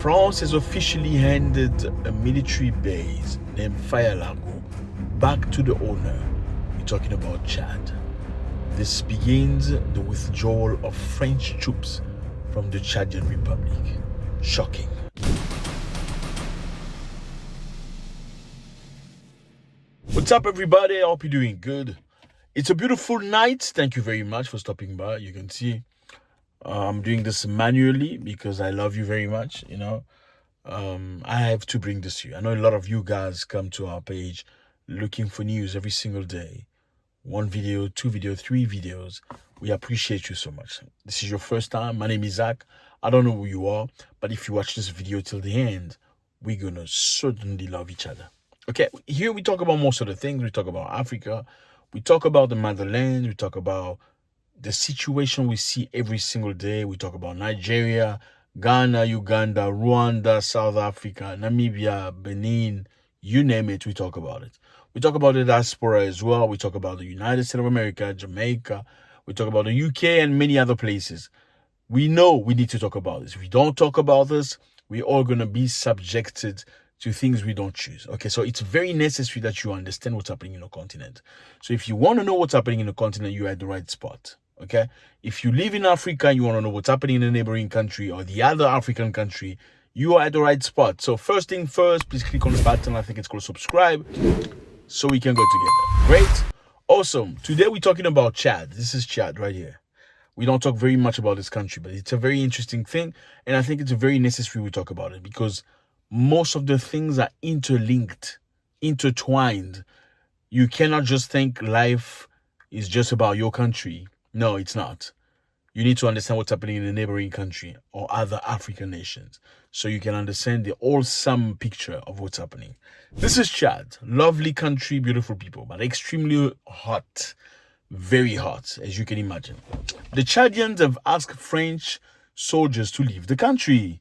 France has officially handed a military base named Fire Largo back to the owner. We're talking about Chad. This begins the withdrawal of French troops from the Chadian Republic. Shocking. What's up, everybody? I hope you're doing good. It's a beautiful night. Thank you very much for stopping by. You can see I'm doing this manually because I love you very much. I have to bring this to you. I know a lot of you guys come to our page looking for news every single day. 1 video, 2 videos, 3 videos. We appreciate you so much. This is your first time. My name is Zack. I don't know who you are, but if you watch this video till the end, we're gonna certainly love each other. Okay, here we talk about most of the things. We talk about Africa. We talk about the motherland. We talk about the situation we see every single day. We talk about Nigeria, Ghana, Uganda, Rwanda, South Africa, Namibia, Benin, you name it, we talk about it. We talk about the diaspora as well. We talk about the United States of America, Jamaica. We talk about the UK and many other places. We know we need to talk about this. If we don't talk about this, we're all going to be subjected to things we don't choose. Okay, so it's very necessary that you understand what's happening in the continent. So if you want to know what's happening in the continent, you're at the right spot. Okay, if you live in Africa and you want to know what's happening in a neighboring country or the other African country, you are at the right spot. So first thing first, please click on the button. I think it's called subscribe, so we can go together. Great, awesome. Today we're talking about Chad. This is Chad right here. We don't talk very much about this country, but it's a very interesting thing, and I think it's very necessary we talk about it because most of the things are interlinked, intertwined. You cannot just think life is just about your country. No, it's not. You need to understand what's happening in the neighboring country or other African nations so you can understand the whole-sum picture of what's happening. This is Chad. Lovely country, beautiful people, but extremely hot. Very hot, as you can imagine. The Chadians have asked French soldiers to leave the country.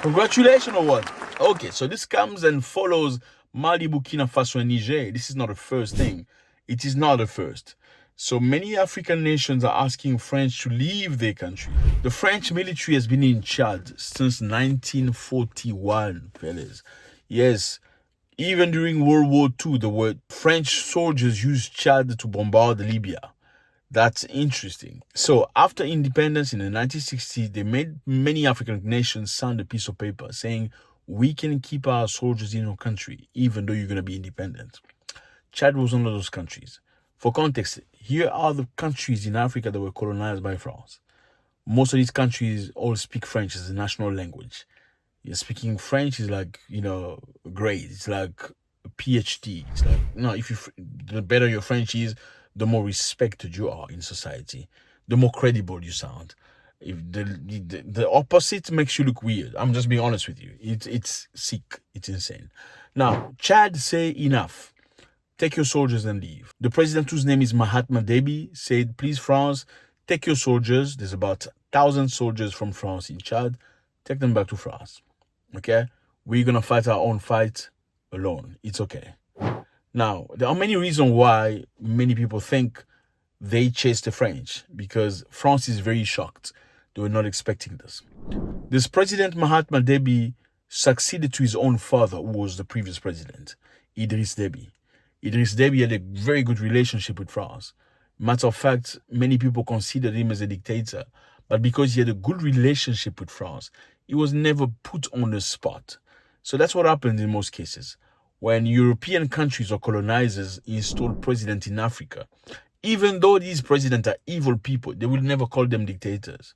Congratulations or what? Okay, so this comes and follows Mali, Burkina Faso, and Niger. This is not the first thing. It is not the first. So many African nations are asking French to leave their country. The French military has been in Chad since 1941, fellas. Yes, even during World War II, the French soldiers used Chad to bombard Libya. That's interesting. So after independence in the 1960s, they made many African nations sign a piece of paper saying, we can keep our soldiers in our country, even though you're going to be independent. Chad was one of those countries. For context, here are the countries in Africa that were colonized by France. Most of these countries all speak French as a national language. You're speaking French is like, great. It's like a PhD. It's like, the better your French is, the more respected you are in society, the more credible you sound. If the opposite makes you look weird, I'm just being honest with you. It's sick. It's insane. Now, Chad say enough. Take your soldiers and leave. The president, whose name is Mahatma Debi, said, please, France, take your soldiers. There's about 1,000 soldiers from France in Chad. Take them back to France. Okay? We're going to fight our own fight alone. It's okay. Now, there are many reasons why many people think they chased the French, because France is very shocked. They were not expecting this. This president, Mahatma Debi, succeeded to his own father, who was the previous president, Idriss Déby. Idriss Déby had a very good relationship with France. Matter of fact, many people considered him as a dictator, but because he had a good relationship with France, he was never put on the spot. So that's what happened in most cases. When European countries or colonizers install presidents in Africa, even though these presidents are evil people, they will never call them dictators,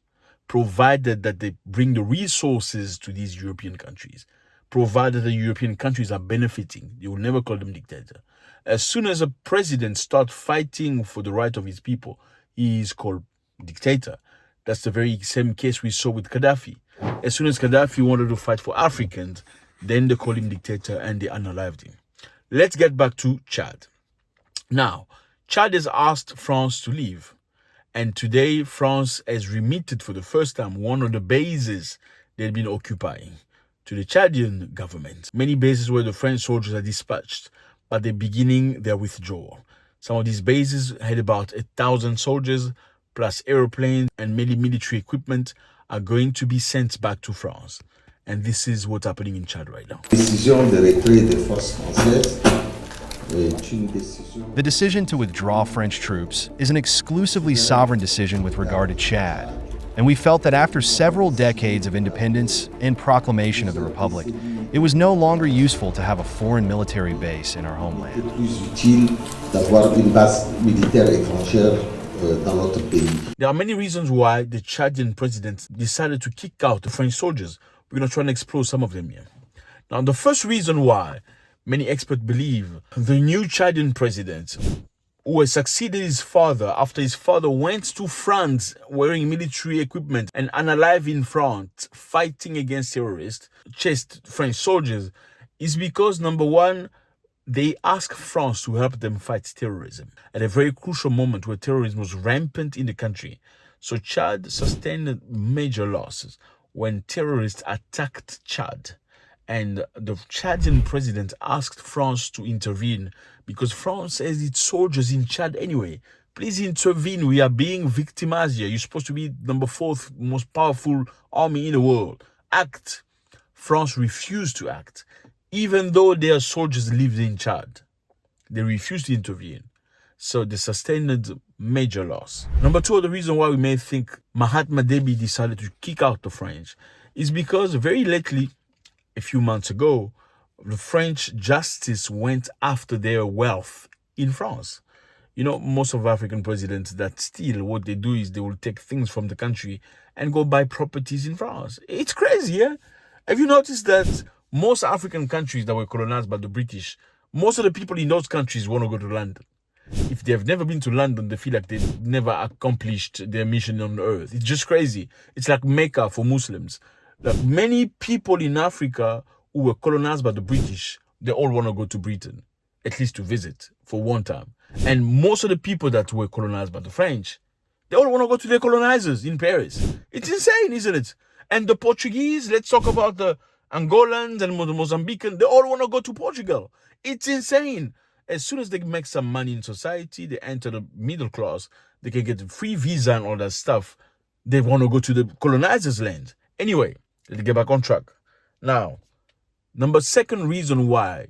provided that they bring the resources to these European countries. Provided the European countries are benefiting, they will never call them dictator. As soon as a president starts fighting for the right of his people, he is called dictator. That's the very same case we saw with Gaddafi. As soon as Gaddafi wanted to fight for Africans, then they called him dictator and they unalived him. Let's get back to Chad. Now, Chad has asked France to leave. And today, France has remitted for the first time one of the bases they've been occupying to the Chadian government. Many bases where the French soldiers are dispatched, but they're beginning their withdrawal. Some of these bases had about 1,000 soldiers, plus airplanes and many military equipment are going to be sent back to France. And this is what's happening in Chad right now. The decision to withdraw French troops is an exclusively sovereign decision with regard to Chad, and we felt that after several decades of independence and proclamation of the Republic, it was no longer useful to have a foreign military base in our homeland. There are many reasons why the Chadian president decided to kick out the French soldiers. We're going to try and explore some of them here. Now, the first reason why many experts believe the new Chadian president, who has succeeded his father after his father went to France wearing military equipment and unalive in France fighting against terrorists, chased French soldiers, is because, number one, they asked France to help them fight terrorism at a very crucial moment where terrorism was rampant in the country. So Chad sustained major losses when terrorists attacked Chad. And the Chadian president asked France to intervene because France has its soldiers in Chad anyway. Please intervene. We are being victimized here. You're supposed to be number 4th most powerful army in the world. Act. France refused to act. Even though their soldiers lived in Chad, they refused to intervene. So they sustained major loss. Number 2, the reason why we may think Mahatma Debi decided to kick out the French is because very lately, a few months ago, the French justice went after their wealth in France. You know, most of African presidents that steal, what they do is they will take things from the country and go buy properties in France. It's crazy, yeah? Have you noticed that most African countries that were colonized by the British, most of the people in those countries want to go to London. If they have never been to London, they feel like they've never accomplished their mission on earth. It's just crazy. It's like Mecca for Muslims. Like many people in Africa who were colonized by the British, they all want to go to Britain, at least to visit for one time. And most of the people that were colonized by the French, they all want to go to their colonizers in Paris. It's insane, isn't it? And the Portuguese, let's talk about the Angolans and the Mozambicans, they all want to go to Portugal. It's insane. As soon as they make some money in society, they enter the middle class, they can get a free visa and all that stuff. They want to go to the colonizers' land. Anyway, let's get back on track. Now, second reason why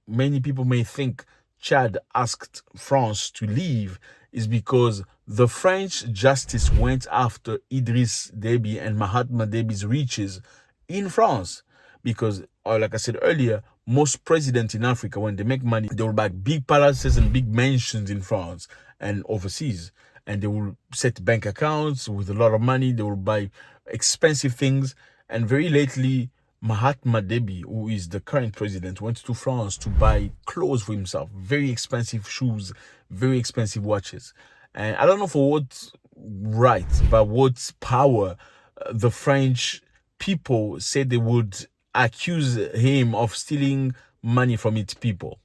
many people may think Chad asked France to leave is because the French justice went after Idriss Déby and Mahatma Debi's riches in France. Because, like I said earlier, most presidents in Africa, when they make money, they will buy big palaces and big mansions in France and overseas. And they will set bank accounts with a lot of money. They will buy expensive things. And very lately, Mahatma Debi, who is the current president, went to France to buy clothes for himself. Very expensive shoes, very expensive watches. And I don't know for what right, but what power the French people said they would accuse him of stealing money from its people.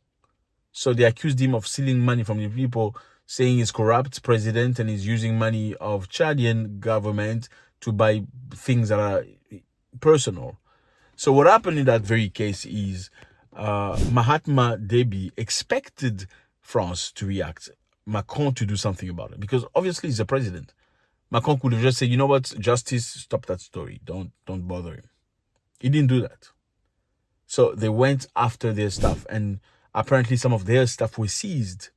So they accused him of stealing money from the people, saying he's corrupt president and he's using money of Chadian government to buy things that are personal. So what happened in that very case is Mahatma Debi expected France to react, Macron to do something about it, because obviously he's a president. Macron could have just said, you know what, justice, stop that story. Don't bother him. He didn't do that. So they went after their stuff, and apparently some of their stuff was seized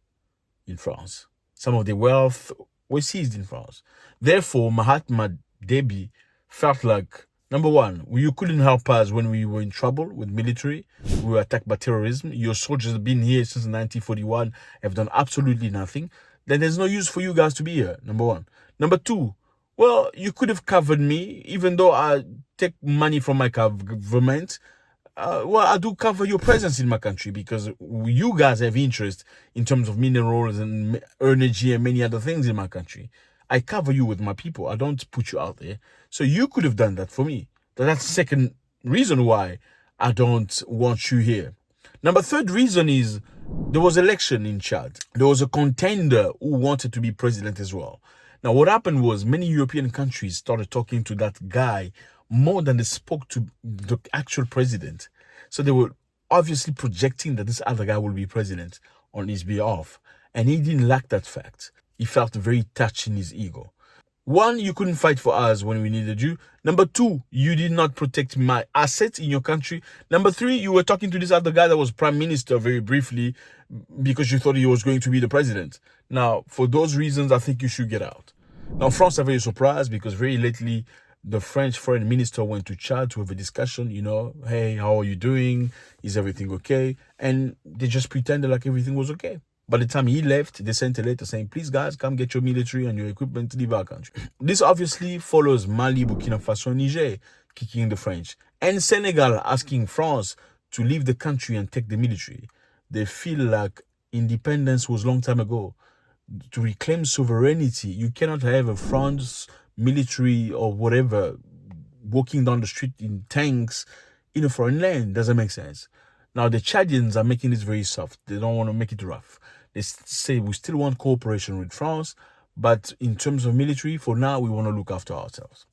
in France. Some of the wealth was seized in France. Therefore, Mahatma Debi felt like, number one, you couldn't help us when we were in trouble with military. We were attacked by terrorism. Your soldiers have been here since 1941, have done absolutely nothing. Then there's no use for you guys to be here, number one. Number two, well, you could have covered me, even though I take money from my government. I do cover your presence in my country because you guys have interest in terms of minerals and energy and many other things in my country. I cover you with my people. I don't put you out there. So you could have done that for me. That's the second reason why I don't want you here. Third reason is there was election in Chad. There was a contender who wanted to be president as well. Now, what happened was many European countries started talking to that guy more than they spoke to the actual president. So they were obviously projecting that this other guy will be president on his behalf. And he didn't like that fact. He felt very touched in his ego. One, you couldn't fight for us when we needed you. Number two, you did not protect my assets in your country. Number three, you were talking to this other guy that was prime minister very briefly because you thought he was going to be the president. Now, for those reasons, I think you should get out. Now, France are very surprised because very lately, the French foreign minister went to Chad to have a discussion, hey, how are you doing? Is everything okay? And they just pretended like everything was okay. By the time he left, they sent a letter saying, please, guys, come get your military and your equipment to leave our country. This obviously follows Mali, Burkina Faso, and Niger kicking the French, and Senegal asking France to leave the country and take the military. They feel like independence was a long time ago. To reclaim sovereignty, you cannot have a France military or whatever walking down the street in tanks in a foreign land. Doesn't make sense. Now, the Chadians are making this very soft. They don't want to make it rough. They say we still want cooperation with France, but in terms of military, for now, we want to look after ourselves.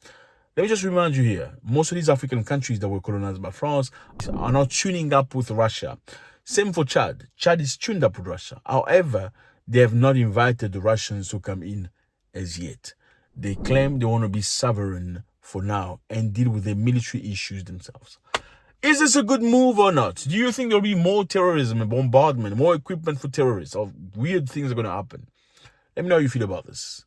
Let me just remind you here, most of these African countries that were colonized by France are not tuning up with Russia. Same for Chad. Chad is tuned up with Russia. However, they have not invited the Russians to come in as yet. They claim they want to be sovereign for now and deal with their military issues themselves. Is this a good move or not? Do you think there'll be more terrorism and bombardment, more equipment for terrorists, or weird things are going to happen? Let me know how you feel about this.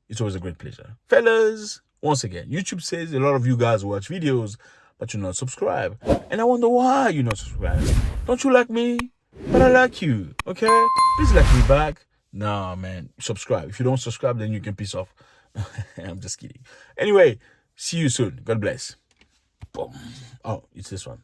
It's always a great pleasure. Fellas, once again, YouTube says a lot of you guys watch videos, but you're not subscribed. And I wonder why you're not subscribed. Don't you like me? But I like you, okay? Please like me back. Nah, man, subscribe. If you don't subscribe, then you can piss off. I'm just kidding. Anyway, see you soon. God bless. Boom. Oh, it's this one.